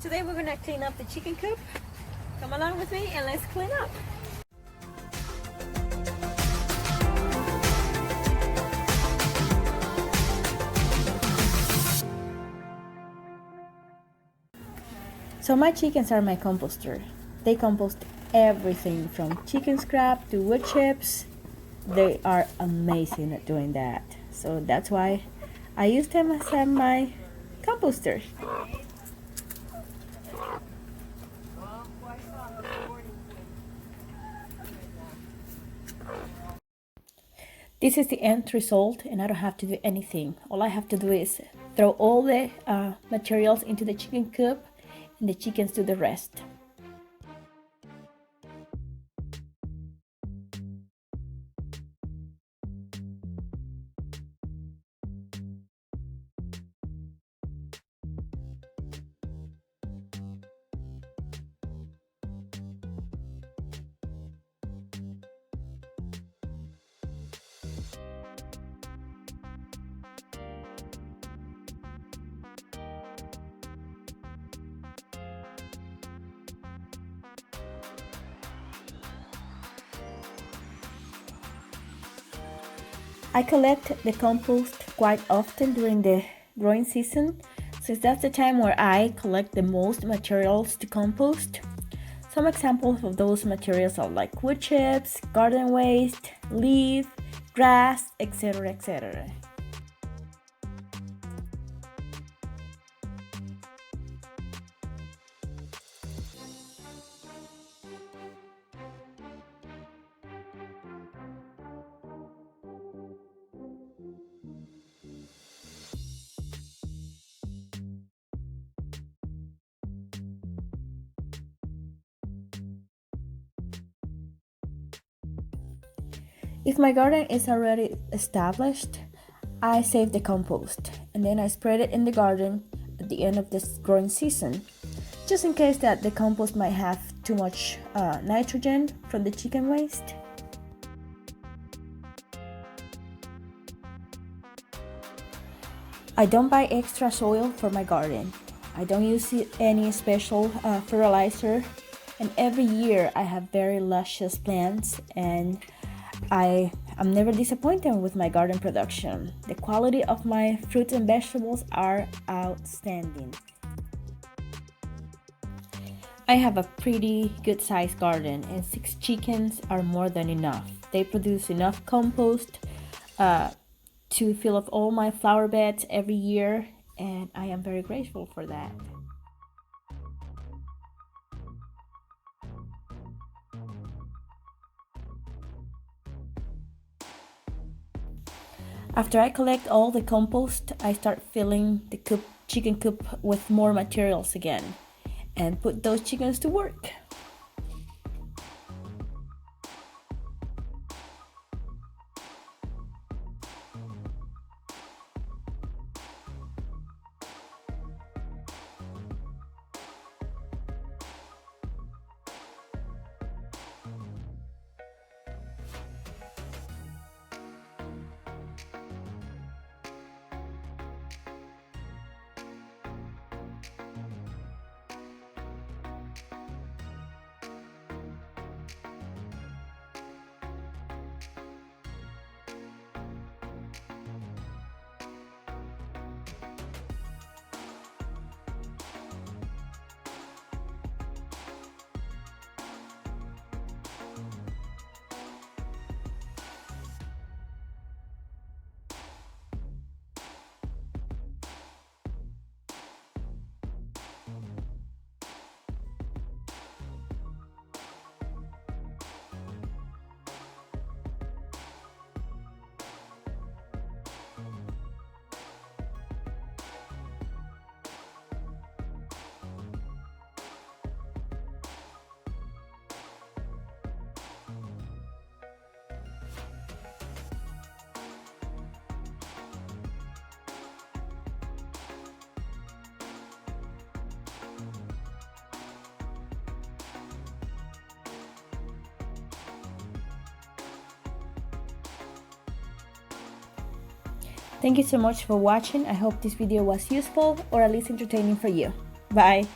Today we're gonna clean up the chicken coop. Come along with me and let's clean up. So my chickens are my composter. They compost everything from chicken scrap to wood chips. They are amazing at doing that. So that's why I use them as my composters. This is the end result and I don't have to do anything. All I have to do is throw all the materials into the chicken coop and the chickens do the rest. I collect the compost quite often during the growing season, since that's the time where I collect the most materials to compost. Some examples of those materials are like wood chips, garden waste, leaf, grass, etc. etc. If my garden is already established, I save the compost and then I spread it in the garden at the end of this growing season, just in case that the compost might have too much nitrogen from the chicken waste. I don't buy extra soil for my garden. I don't use any special fertilizer, and every year I have very luscious plants and I'm never disappointed with my garden production. The quality of my fruits and vegetables are outstanding. I have a pretty good sized garden and 6 chickens are more than enough. They produce enough compost to fill up all my flower beds every year, and I am very grateful for that. After I collect all the compost, I start filling the chicken coop with more materials again and put those chickens to work. Thank you so much for watching. I hope this video was useful or at least entertaining for you. Bye!